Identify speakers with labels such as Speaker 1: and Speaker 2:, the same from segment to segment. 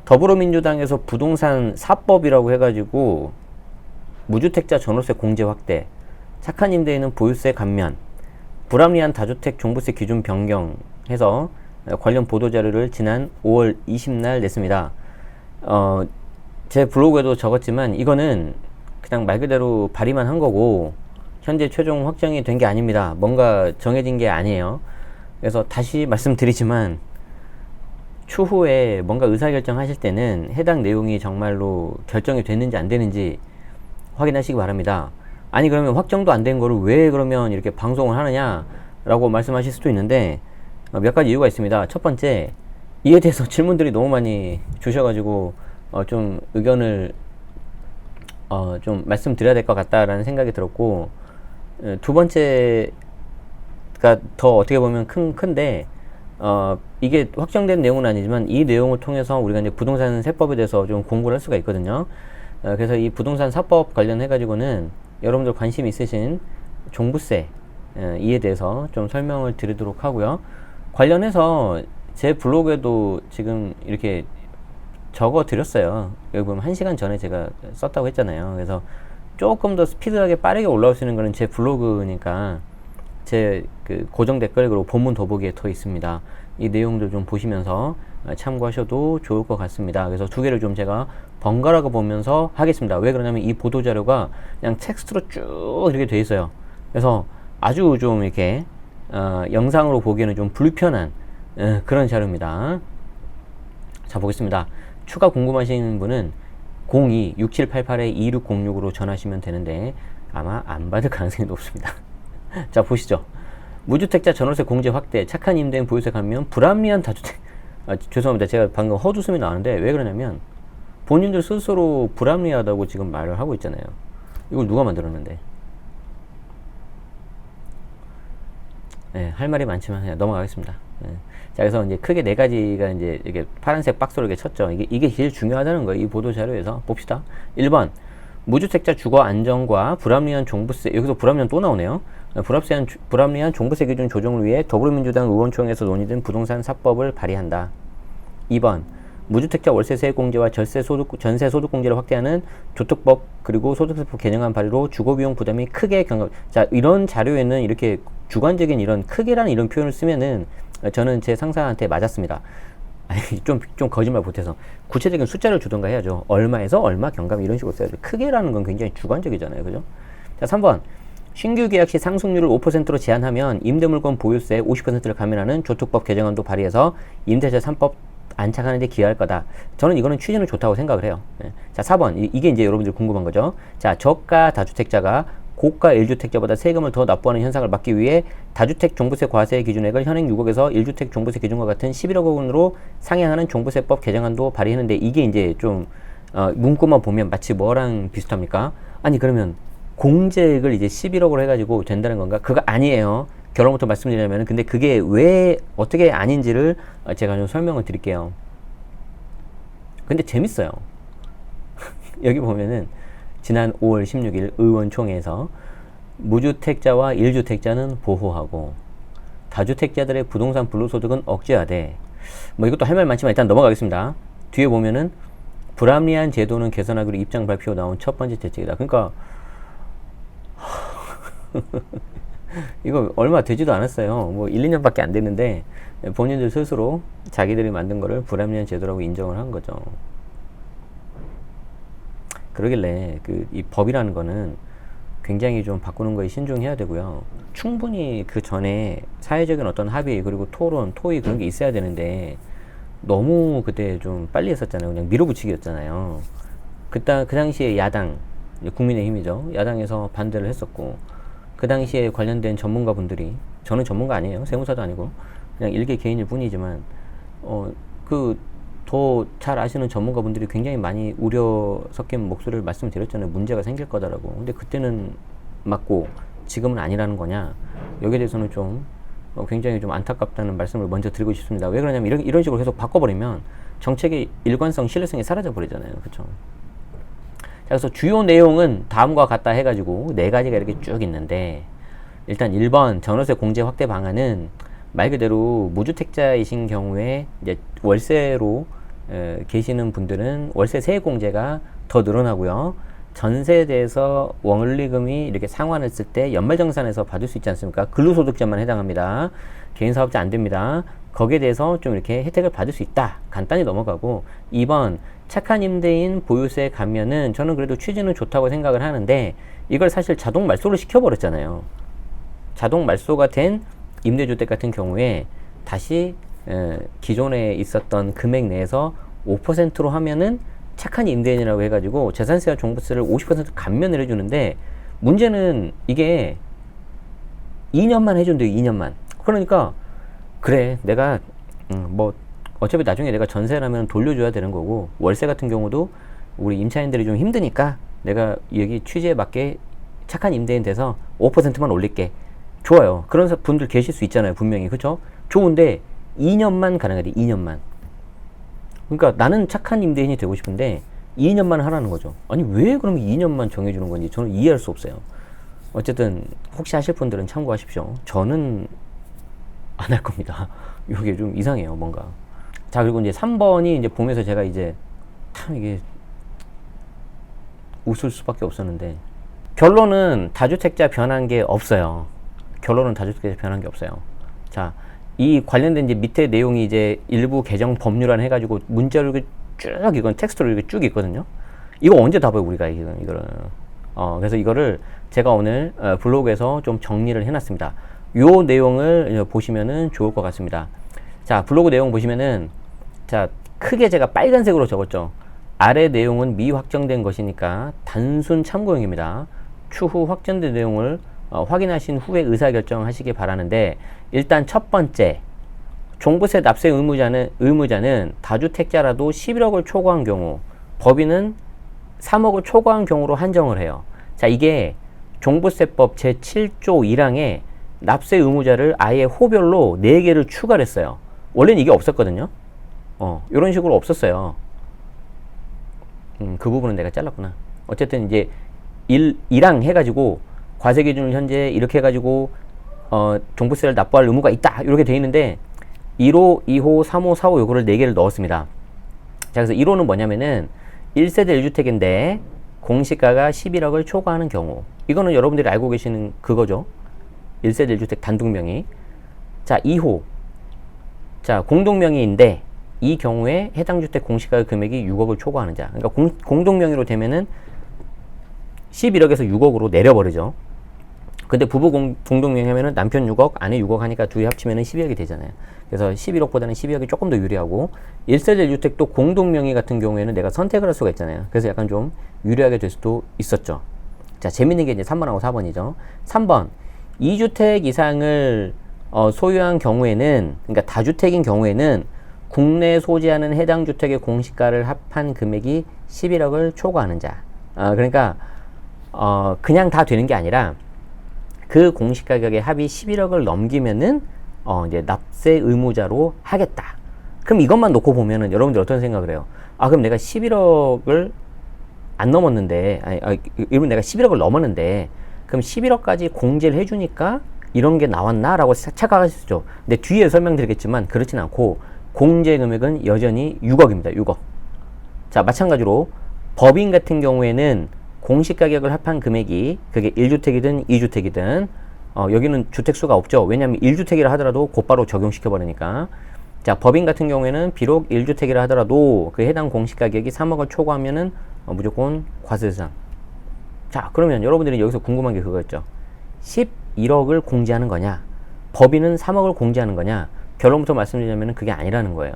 Speaker 1: 더불어민주당에서 부동산 4법이라고 해가지고 무주택자 전월세 공제 확대, 착한 임대인은 보유세 감면, 불합리한 다주택 종부세 기준 변경해서 관련 보도자료를 지난 5월 20날 냈습니다. 제 블로그에도 적었지만 이거는 그냥 말 그대로 발의만 한 거고 현재 최종 확정이 된 게 아닙니다. 뭔가 정해진 게 아니에요. 그래서 다시 말씀드리지만 추후에 뭔가 의사결정 하실 때는 해당 내용이 정말로 결정이 됐는지 안 되는지 확인하시기 바랍니다. 아니 그러면 확정도 안 된 거를 왜 그러면 이렇게 방송을 하느냐 라고 말씀하실 수도 있는데 몇 가지 이유가 있습니다. 첫 번째, 이에 대해서 질문들이 너무 많이 주셔가지고 좀 의견을 좀 말씀드려야 될 것 같다라는 생각이 들었고, 두 번째가 더 어떻게 보면 큰데 이게 확정된 내용은 아니지만 이 내용을 통해서 우리가 이제 부동산 세법에 대해서 좀 공부를 할 수가 있거든요. 그래서 이 부동산 4법 관련해 가지고는 여러분들 관심 있으신 종부세 이에 대해서 좀 설명을 드리도록 하고요. 관련해서 제 블로그에도 지금 이렇게 적어 드렸어요. 여기 보면 1시간 전에 제가 썼다고 했잖아요. 그래서 조금 더 스피드하게 빠르게 올라올 수 있는 거는 제 블로그니까 제 그 고정 댓글 그리고 본문 더보기에 더 있습니다. 이 내용들 좀 보시면서 참고하셔도 좋을 것 같습니다. 그래서 두 개를 좀 제가 번갈아가 보면서 하겠습니다. 왜 그러냐면 이 보도자료가 그냥 텍스트로 쭉 이렇게 돼 있어요. 그래서 아주 좀 이렇게 영상으로 보기에는 좀 불편한 그런 자료입니다. 자, 보겠습니다. 추가 궁금하신 분은 02-6788-2606으로 전화하시면 되는데 아마 안 받을 가능성이 높습니다. 자, 보시죠. 무주택자 전월세 공제 확대, 착한 임대인 보유세 감면, 불합리한 다주택. 죄송합니다. 제가 방금 헛웃음이 나왔는데 왜 그러냐면 본인들 스스로 불합리하다고 지금 말을 하고 있잖아요. 이걸 누가 만들었는데? 네, 할 말이 많지만 그냥 넘어가겠습니다. 네. 자, 그래서 이제 크게 네 가지가 이제 이렇게 파란색 박스로 이렇게 쳤죠. 이게 제일 중요하다는 거예요. 이 보도 자료에서 봅시다. 1번. 무주택자 주거 안정과 불합리한 종부세, 여기서 불합리한 또 나오네요. 불합리한 종부세 기준 조정을 위해 더불어민주당 의원총회에서 논의된 부동산 4법을 발의한다. 2번. 무주택자 월세세 공제와 전세 소득 공제를 확대하는 조특법 그리고 소득세법 개정안 발의로 주거비용 부담이 크게 경감. 자, 이런 자료에는 이렇게 주관적인 이런 크게라는 이런 표현을 쓰면은 저는 제 상사한테 맞았습니다. 아니, 좀 거짓말 못해서 구체적인 숫자를 주던가 해야죠. 얼마에서 얼마 경감 이런 식으로 써야죠. 크게라는 건 굉장히 주관적이잖아요. 그죠? 자, 3번. 신규 계약 시 상승률을 5%로 제한하면 임대물건 보유세 50%를 감면하는 조특법 개정안도 발의해서 임대차 3법 안착하는 데 기여할 거다. 저는 이거는 취지는 좋다고 생각을 해요. 네. 자, 4번. 이게 이제 여러분들 궁금한 거죠. 자, 저가 다주택자가 고가 1주택자보다 세금을 더 납부하는 현상을 막기 위해 다주택 종부세 과세 기준액을 현행 6억에서 1주택 종부세 기준과 같은 11억 원으로 상향하는 종부세법 개정안도 발의했는데 이게 이제 좀 문구만 보면 마치 뭐랑 비슷합니까? 아니 그러면 공제액을 이제 11억으로 해가지고 된다는 건가? 그거 아니에요. 결론부터 말씀드리자면 근데 그게 왜 어떻게 아닌지를 제가 좀 설명을 드릴게요. 근데 재밌어요. 여기 보면은 지난 5월 16일 의원총회에서 무주택자와 1주택자는 보호하고 다주택자들의 부동산 불로소득은 억제하되 뭐 이것도 할 말 많지만 일단 넘어가겠습니다. 뒤에 보면은 불합리한 제도는 개선하기로 입장 발표 나온 첫 번째 대책이다. 그러니까 이거 얼마 되지도 않았어요. 뭐 1, 2년밖에 안 됐는데 본인들 스스로 자기들이 만든 거를 불합리한 제도라고 인정을 한 거죠. 그러길래 이 법이라는 거는 굉장히 좀 바꾸는 거에 신중해야 되고요. 충분히 그 전에 사회적인 어떤 합의 그리고 토론, 토의 그런 게 있어야 되는데 너무 그때 좀 빨리 했었잖아요. 그냥 밀어붙이기였잖아요. 그 당시에 야당, 국민의힘이죠. 야당에서 반대를 했었고 그 당시에 관련된 전문가분들이 저는 전문가 아니에요. 세무사도 아니고 그냥 일개 개인일 뿐이지만 더 잘 아시는 전문가분들이 굉장히 많이 우려 섞인 목소리를 말씀드렸잖아요. 문제가 생길 거다라고. 근데 그때는 맞고 지금은 아니라는 거냐. 여기에 대해서는 좀 굉장히 좀 안타깝다는 말씀을 먼저 드리고 싶습니다. 왜 그러냐면 이런 식으로 계속 바꿔버리면 정책의 일관성, 신뢰성이 사라져 버리잖아요. 그렇죠? 자, 그래서 주요 내용은 다음과 같다 해가지고 네 가지가 이렇게 쭉 있는데 일단 1번 전월세 공제 확대 방안은 말 그대로 무주택자이신 경우에 이제 월세로 계시는 분들은 월세 세액공제가 더 늘어나고요. 전세에 대해서 원리금이 이렇게 상환했을 때 연말정산에서 받을 수 있지 않습니까? 근로소득자만 해당합니다. 개인사업자 안 됩니다. 거기에 대해서 좀 이렇게 혜택을 받을 수 있다. 간단히 넘어가고 2번 착한 임대인 보유세 감면은 저는 그래도 취지는 좋다고 생각을 하는데 이걸 사실 자동 말소를 시켜버렸잖아요. 자동 말소가 된 임대주택 같은 경우에 다시 기존에 있었던 금액 내에서 5%로 하면은 착한 임대인이라고 해가지고 재산세와 종부세를 50% 감면을 해주는데 문제는 이게 2년만 해준대요. 2년만. 그러니까 그래 내가 뭐 어차피 나중에 내가 전세라면 돌려줘야 되는 거고 월세 같은 경우도 우리 임차인들이 좀 힘드니까 내가 여기 취지에 맞게 착한 임대인 돼서 5%만 올릴게. 좋아요. 그런 분들 계실 수 있잖아요. 분명히. 그쵸? 좋은데 2년만 가능하대. 2년만. 그러니까 나는 착한 임대인이 되고 싶은데 2년만 하라는 거죠. 아니 왜 그러면 2년만 정해주는 건지 저는 이해할 수 없어요. 어쨌든 혹시 하실 분들은 참고하십시오. 저는 안 할 겁니다. 이게 좀 이상해요. 뭔가. 자 그리고 이제 3번이 이제 보면서 제가 이제 참 이게 웃을 수밖에 없었는데 결론은 다주택자 변한 게 없어요. 결론은 다주택자 변한 게 없어요. 자, 이 관련된 이제 밑에 내용이 이제 일부 개정 법률안 해가지고 문자로 쭉 이건 텍스트로 이렇게 쭉 있거든요. 이거 언제 다 봐요 우리가 이거를. 그래서 이거를 제가 오늘 블로그에서 좀 정리를 해놨습니다. 요 내용을 보시면은 좋을 것 같습니다. 자, 블로그 내용 보시면은 자 크게 제가 빨간색으로 적었죠. 아래 내용은 미확정된 것이니까 단순 참고용입니다. 추후 확정된 내용을 확인하신 후에 의사결정하시기 바라는데 일단 첫 번째 종부세 납세 의무자는 다주택자라도 11억을 초과한 경우 법인은 3억을 초과한 경우로 한정을 해요. 자 이게 종부세법 제7조 1항에 납세 의무자를 아예 호별로 4개를 추가를 했어요. 원래는 이게 없었거든요. 이런 식으로 없었어요. 그 부분은 내가 잘랐구나. 어쨌든 이제 1항 해가지고 과세 기준을 현재 이렇게 해가지고 종부세를 납부할 의무가 있다 이렇게 돼 있는데 1호, 2호, 3호, 4호 요거를 4개를 넣었습니다. 자 그래서 1호는 뭐냐면은 1세대 1주택인데 공시가가 11억을 초과하는 경우 이거는 여러분들이 알고 계시는 그거죠. 1세대 1주택 단독명의. 자 2호 자 공동명의인데 이 경우에 해당 주택 공시가 금액이 6억을 초과하는 자. 그러니까 공동명의로 되면은 11억에서 6억으로 내려버리죠. 근데 부부 공동명의 하면은 남편 6억, 아내 6억 하니까 둘이 합치면은 12억이 되잖아요. 그래서 11억보다는 12억이 조금 더 유리하고 1세대 1주택도 공동명의 같은 경우에는 내가 선택을 할 수가 있잖아요. 그래서 약간 좀 유리하게 될 수도 있었죠. 자, 재밌는 게 이제 3번하고 4번이죠. 3번. 2주택 이상을 소유한 경우에는, 그러니까 다주택인 경우에는 국내에 소지하는 해당 주택의 공시가를 합한 금액이 11억을 초과하는 자. 그러니까 그냥 다 되는 게 아니라 그 공시가격의 합이 11억을 넘기면은 이제 납세 의무자로 하겠다. 그럼 이것만 놓고 보면은 여러분들 어떤 생각을 해요? 그럼 내가 11억을 안 넘었는데, 이러면 내가 11억을 넘었는데, 그럼 11억까지 공제를 해주니까 이런 게 나왔나? 라고 착각하실 수 있죠. 근데 뒤에 설명드리겠지만 그렇진 않고 공제 금액은 여전히 6억입니다. 6억. 자, 마찬가지로 법인 같은 경우에는 공시가격을 합한 금액이 그게 1주택이든 2주택이든 여기는 주택수가 없죠. 왜냐하면 1주택이라 하더라도 곧바로 적용시켜버리니까. 자, 법인 같은 경우에는 비록 1주택이라 하더라도 그 해당 공시가격이 3억을 초과하면은 무조건 과세대상. 자, 그러면 여러분들이 여기서 궁금한 게 그거였죠. 11억을 공제하는 거냐, 법인은 3억을 공제하는 거냐. 결론부터 말씀드리자면 그게 아니라는 거예요.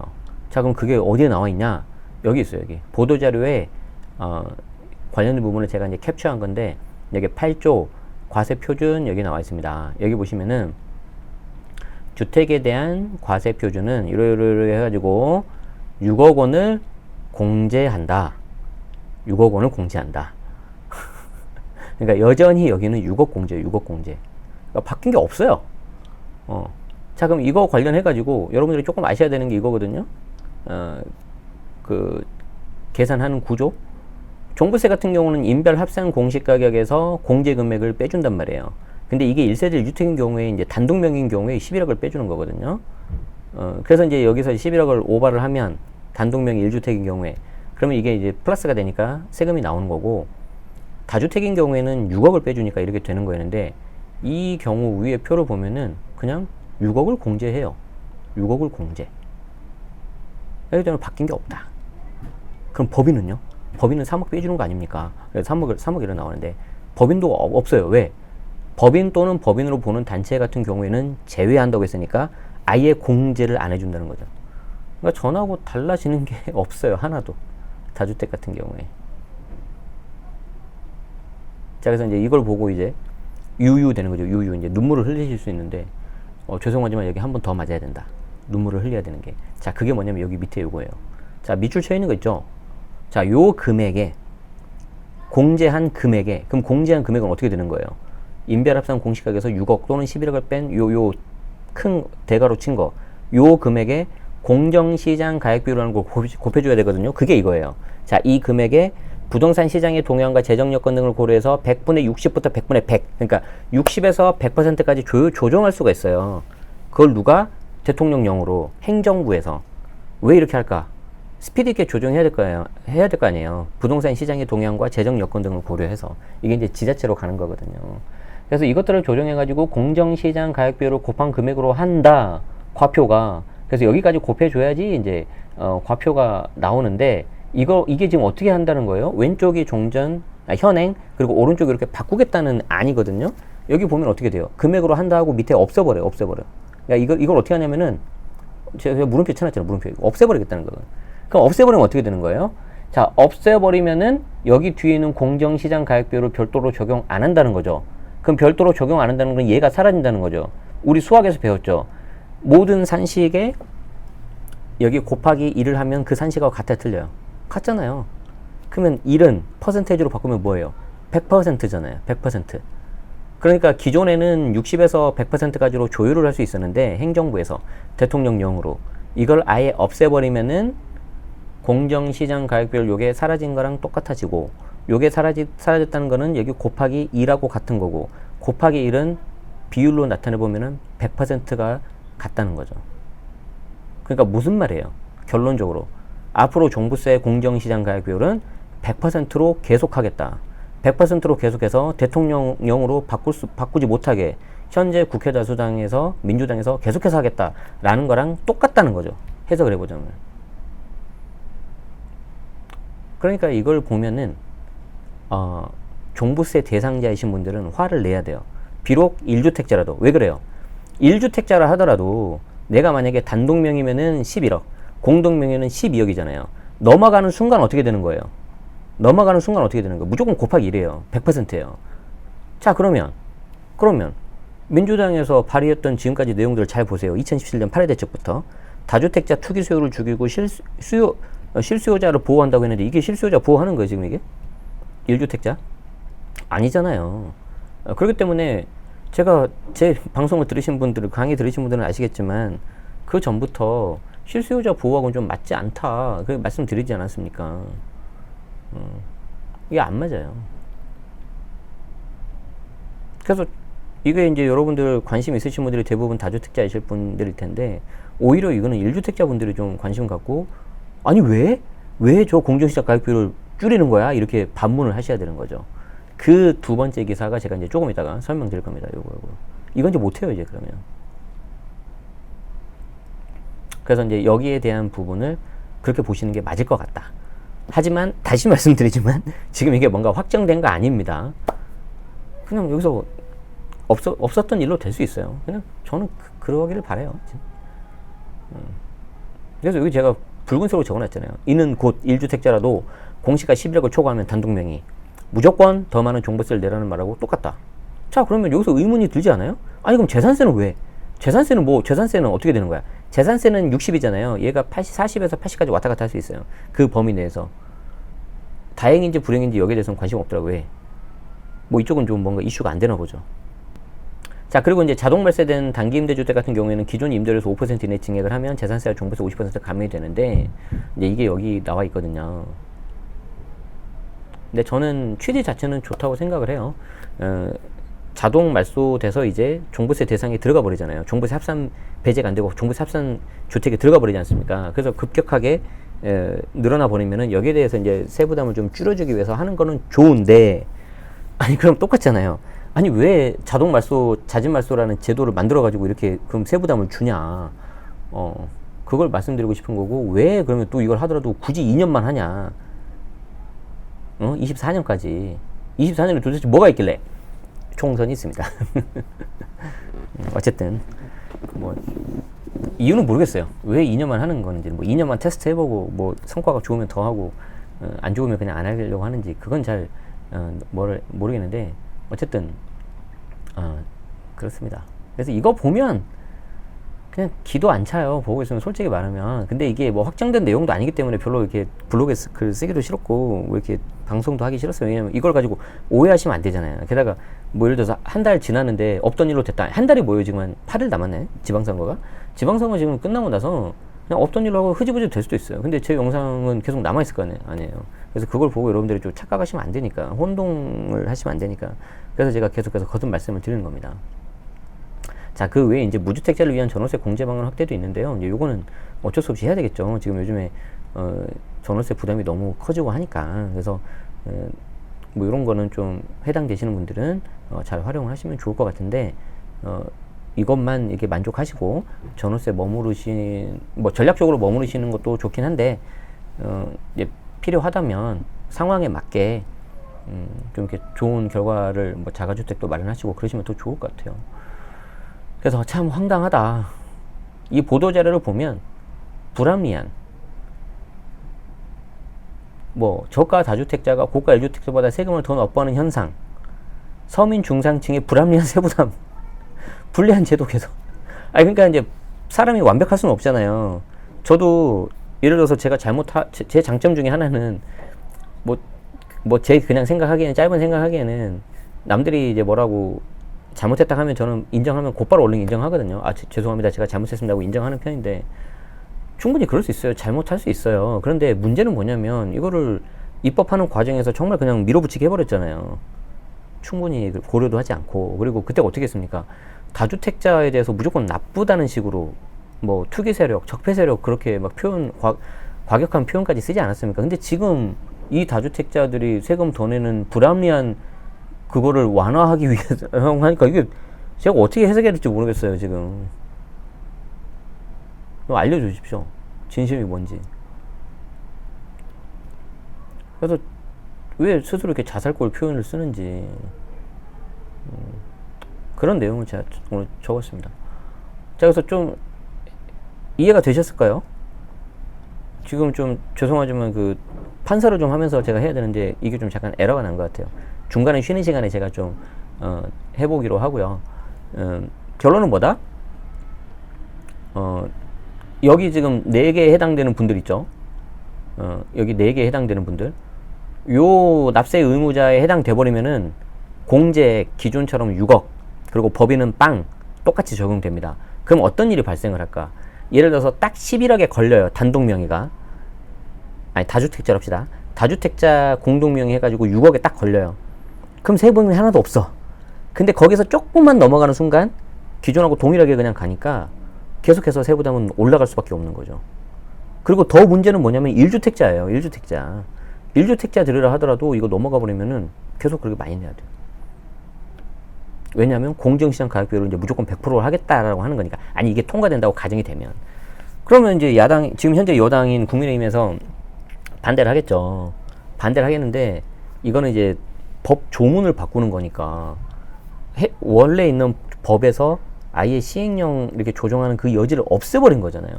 Speaker 1: 자, 그럼 그게 어디에 나와 있냐? 여기 있어요. 여기 보도자료에 관련된 부분을 제가 이제 캡처한 건데 여기 8조 과세 표준 여기 나와 있습니다. 여기 보시면은 주택에 대한 과세 표준은 이러이러 해가지고 6억 원을 공제한다. 6억 원을 공제한다. 그러니까 여전히 여기는 6억 공제, 6억 공제. 그러니까 바뀐 게 없어요. 자, 그럼 이거 관련해가지고 여러분들이 조금 아셔야 되는 게 이거거든요. 그 계산하는 구조. 종부세 같은 경우는 인별 합산 공시가격에서 공제 금액을 빼준단 말이에요. 근데 이게 1세대 1주택인 경우에 이제 단독명의인 경우에 11억을 빼주는 거거든요. 그래서 이제 여기서 11억을 오버를 하면 단독명의 1주택인 경우에. 그러면 이게 이제 플러스가 되니까 세금이 나오는 거고, 다주택인 경우에는 6억을 빼주니까 이렇게 되는 거였는데, 이 경우 위에 표를 보면은 그냥 6억을 공제해요. 6억을 공제. 여기 때문에 바뀐 게 없다. 그럼 법인은요? 법인은 3억 빼주는 거 아닙니까? 3억 이런 나오는데, 법인도 없어요. 왜? 법인 또는 법인으로 보는 단체 같은 경우에는 제외한다고 했으니까 아예 공제를 안 해준다는 거죠. 그러니까 전하고 달라지는 게 없어요. 하나도. 다주택 같은 경우에. 자, 그래서 이제 이걸 보고 이제 유유 되는 거죠. 유유. 이제 눈물을 흘리실 수 있는데, 죄송하지만 여기 한 번 더 맞아야 된다. 눈물을 흘려야 되는 게. 자, 그게 뭐냐면 여기 밑에 요거예요. 자, 밑줄 쳐 있는 거 있죠? 자, 요 금액에, 공제한 금액에, 그럼 공제한 금액은 어떻게 되는 거예요? 인별합산 공시가격에서 6억 또는 11억을 뺀 요 큰 대가로 친 거, 요 금액에 공정시장 가액비율이라는 걸 곱해줘야 되거든요. 그게 이거예요. 자, 이 금액에 부동산 시장의 동향과 재정 여건 등을 고려해서 100분의 60부터 100분의 100, 그러니까 60에서 100%까지 조정할 수가 있어요. 그걸 누가? 대통령령으로, 행정부에서. 왜 이렇게 할까? 스피드 있게 조정해야 될 거예요. 해야 될 거 아니에요. 부동산 시장의 동향과 재정 여건 등을 고려해서. 이게 이제 지자체로 가는 거거든요. 그래서 이것들을 조정해가지고 공정시장 가액비율을 곱한 금액으로 한다. 과표가. 그래서 여기까지 곱해줘야지 이제 과표가 나오는데, 이게 지금 어떻게 한다는 거예요? 왼쪽이 현행, 그리고 오른쪽이 이렇게 바꾸겠다는 안이거든요. 여기 보면 어떻게 돼요? 금액으로 한다 하고 밑에 없애버려. 그러니까 이걸 어떻게 하냐면은, 제가 물음표 쳐놨잖아요. 물음표. 없애버리겠다는 거예요. 그럼 없애버리면 어떻게 되는 거예요? 자, 없애버리면은 여기 뒤에 있는 공정시장 가액비율을 별도로 적용 안 한다는 거죠. 그럼 별도로 적용 안 한다는 건 얘가 사라진다는 거죠. 우리 수학에서 배웠죠. 모든 산식에 여기 곱하기 1을 하면 그 산식하고 같아 틀려요? 같잖아요. 그러면 1은 퍼센테이지로 바꾸면 뭐예요? 100%잖아요. 100%. 그러니까 기존에는 60에서 100%까지로 조율을 할 수 있었는데, 행정부에서 대통령령으로 이걸 아예 없애버리면은 공정시장 가액비율 요게 사라진 거랑 똑같아지고, 요게 사라졌다는 거는 여기 곱하기 2라고 같은 거고, 곱하기 1은 비율로 나타내보면은 100%가 같다는 거죠. 그러니까 무슨 말이에요? 결론적으로 앞으로 종부세 공정시장 가액비율은 100%로 계속하겠다. 100%로 계속해서 대통령령으로 바꾸지 못하게 현재 국회 다수당에서 민주당에서 계속해서 하겠다라는 거랑 똑같다는 거죠. 해석을 해보자면. 그러니까 이걸 보면은 종부세 대상자이신 분들은 화를 내야 돼요. 비록 1주택자라도. 왜 그래요? 1주택자라 하더라도 내가 만약에 단독명의면은 11억, 공동명의는 12억이잖아요. 넘어가는 순간 어떻게 되는 거예요? 무조건 곱하기 1이에요. 100%예요. 자, 그러면 민주당에서 발의했던 지금까지 내용들을 잘 보세요. 2017년 8회 대책부터 다주택자 투기 수요를 죽이고 실수요자를 보호한다고 했는데, 이게 실수요자 보호하는 거예요, 지금 이게? 1주택자? 아니잖아요. 그렇기 때문에 제가 제 방송을 들으신 분들, 강의 들으신 분들은 아시겠지만, 그 전부터 실수요자 보호하고는 좀 맞지 않다. 그 말씀드리지 않았습니까? 이게 안 맞아요. 그래서 이게 이제 여러분들 관심 있으신 분들이 대부분 다주택자이실 분들일 텐데, 오히려 이거는 1주택자 분들이 좀 관심 갖고, 아니 왜 저 공정시장 가액비율을 줄이는 거야? 이렇게 반문을 하셔야 되는 거죠. 그 두 번째 기사가 제가 이제 조금 이따가 설명드릴 겁니다. 요거. 이건 이제 못해요, 이제 그러면. 그래서 이제 여기에 대한 부분을 그렇게 보시는 게 맞을 것 같다. 하지만 다시 말씀드리지만 지금 이게 뭔가 확정된 거 아닙니다. 그냥 여기서 없었던 일로 될 수 있어요. 그냥 저는 그러기를 바라요. 그래서 여기 제가 붉은색으로 적어놨잖아요. 이는 곧 1주택자라도 공시가 11억을 초과하면 단독명의 무조건 더 많은 종부세를 내라는 말하고 똑같다. 자, 그러면 여기서 의문이 들지 않아요? 아니 그럼 재산세는 왜? 재산세는 어떻게 되는 거야? 재산세는 60이잖아요. 얘가 40에서 80까지 왔다 갔다 할 수 있어요. 그 범위 내에서. 다행인지 불행인지 여기에 대해서는 관심 없더라고요. 왜? 뭐 이쪽은 좀 뭔가 이슈가 안 되나 보죠. 자, 그리고 이제 자동 발세된 단기 임대주택 같은 경우에는 기존 임대료에서 5% 이내 증액을 하면 재산세와 종부세 50% 감면이 되는데, 이제 이게 여기 나와 있거든요. 근데 저는 취지 자체는 좋다고 생각을 해요. 자동 말소돼서 이제 종부세 대상에 들어가 버리잖아요. 종부세 합산 배제가 안 되고 종부세 합산 주택에 들어가 버리지 않습니까? 그래서 급격하게 늘어나 버리면은 여기에 대해서 이제 세부담을 좀 줄여주기 위해서 하는 거는 좋은데, 아니 그럼 똑같잖아요. 아니 왜 자동 말소, 자진 말소라는 제도를 만들어 가지고 이렇게 그럼 세부담을 주냐? 그걸 말씀드리고 싶은 거고, 왜 그러면 또 이걸 하더라도 굳이 2년만 하냐? 24년까지. 24년에 도대체 뭐가 있길래? 총선이 있습니다. 어쨌든 뭐 이유는 모르겠어요. 왜 2년만 하는 건지, 뭐 2년만 테스트 해보고 뭐 성과가 좋으면 더 하고 안 좋으면 그냥 안 하려고 하는지, 그건 잘 모르겠는데, 어쨌든 그렇습니다. 그래서 이거 보면 그냥 기도 안 차요. 보고 있으면 솔직히 말하면. 근데 이게 뭐 확정된 내용도 아니기 때문에 별로 이렇게 블로그에 글 쓰기도 싫었고, 뭐 이렇게 방송도 하기 싫었어요. 왜냐면 이걸 가지고 오해하시면 안 되잖아요. 게다가 뭐 예를 들어서 한 달 지났는데 없던 일로 됐다. 한 달이 뭐예요? 지금 한 8일 남았네. 지방선거가. 지방선거 지금 끝나고 나서 그냥 없던 일로 하고 흐지부지 될 수도 있어요. 근데 제 영상은 계속 남아있을 거 아니에요. 그래서 그걸 보고 여러분들이 좀 착각하시면 안 되니까, 혼동을 하시면 안 되니까, 그래서 제가 계속해서 거듭 말씀을 드리는 겁니다. 자, 그 외에 이제 무주택자를 위한 전월세 공제 방안 확대도 있는데요. 이제 요거는 어쩔 수 없이 해야 되겠죠. 지금 요즘에 전월세 부담이 너무 커지고 하니까. 그래서 뭐 이런 거는 좀 해당되시는 분들은 잘 활용을 하시면 좋을 것 같은데, 이것만 이렇게 만족하시고 전월세 머무르신, 뭐 전략적으로 머무르시는 것도 좋긴 한데, 이제 필요하다면 상황에 맞게 좀 이렇게 좋은 결과를, 뭐 자가주택도 마련하시고 그러시면 더 좋을 것 같아요. 그래서 참 황당하다. 이 보도자료를 보면 불합리한, 뭐 저가 다주택자가 고가 1주택자보다 세금을 더 납부하는 현상, 서민 중상층의 불합리한 세부담, 불리한 제도 개선. 그러니까 이제 사람이 완벽할 수는 없잖아요. 저도 예를 들어서 제가 제 장점 중에 하나는 제 그냥 생각하기에는, 짧은 생각하기에는, 남들이 이제 뭐라고 잘못했다 하면 저는 인정하면 곧바로 얼른 인정하거든요. 죄송합니다, 제가 잘못했습니다 하고 인정하는 편인데, 충분히 그럴 수 있어요. 잘못할 수 있어요. 그런데 문제는 뭐냐면, 이거를 입법하는 과정에서 정말 그냥 밀어붙이게 해버렸잖아요. 충분히 고려도 하지 않고. 그리고 그때 어떻게 했습니까? 다주택자에 대해서 무조건 나쁘다는 식으로 뭐 투기 세력, 적폐 세력, 그렇게 막 과격한 표현까지 쓰지 않았습니까? 근데 지금 이 다주택자들이 세금 더 내는 불합리한 그거를 완화하기 위해서 하니까, 이게 제가 어떻게 해석해야 될지 모르겠어요. 지금 알려주십시오. 진심이 뭔지. 그래서 왜 스스로 이렇게 자살골 표현을 쓰는지, 그런 내용을 제가 오늘 적었습니다. 자, 그래서 좀 이해가 되셨을까요? 지금 좀 죄송하지만 그 판사를 좀 하면서 제가 해야 되는데, 이게 좀 잠깐 에러가 난 것 같아요. 중간에 쉬는 시간에 제가 좀 해보기로 하고요. 결론은 뭐다? 여기 지금 4개에 해당되는 분들 있죠. 여기 4개에 해당되는 분들, 요 납세 의무자에 해당돼 버리면은 공제 기존처럼 6억, 그리고 법인은 빵 똑같이 적용됩니다. 그럼 어떤 일이 발생을 할까? 예를 들어서 딱 11억에 걸려요. 단독 명의가. 아니, 다주택자로 합시다. 다주택자 공동 명의 해가지고 6억에 딱 걸려요. 그럼 세금이 하나도 없어. 근데 거기서 조금만 넘어가는 순간 기존하고 동일하게 그냥 가니까 계속해서 세부담은 올라갈 수밖에 없는 거죠. 그리고 더 문제는 뭐냐면 1주택자예요. 1주택자. 1주택자 들으라 하더라도 이거 넘어가 버리면은 계속 그렇게 많이 내야 돼요. 왜냐하면 공정시장 가격비율을 이제 무조건 100%를 하겠다라고 하는 거니까. 아니, 이게 통과된다고 가정이 되면. 그러면 이제 지금 현재 여당인 국민의힘에서 반대를 하겠죠. 반대를 하겠는데, 이거는 이제 법 조문을 바꾸는 거니까, 원래 있는 법에서 아예 시행령 이렇게 조정하는 그 여지를 없애버린 거잖아요.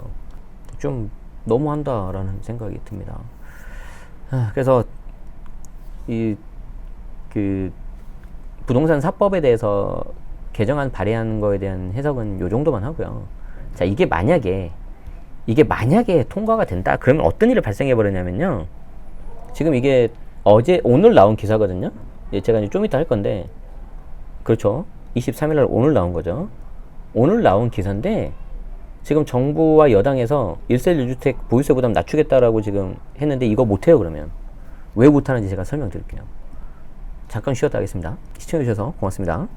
Speaker 1: 좀 너무한다라는 생각이 듭니다. 그래서 부동산 4법에 대해서 개정안 발의하는 거에 대한 해석은 요 정도만 하고요. 자, 이게 만약에 통과가 된다, 그러면 어떤 일이 발생해 버리냐면요. 지금 이게 오늘 나온 기사거든요. 제가 이제 좀 이따 할 건데, 그렇죠. 23일날 오늘 나온 거죠. 오늘 나온 기사인데, 지금 정부와 여당에서 1세 1주택 보유세 부담 낮추겠다라고 지금 했는데, 이거 못해요. 그러면 왜 못하는지 제가 설명드릴게요. 잠깐 쉬었다 하겠습니다. 시청해주셔서 고맙습니다.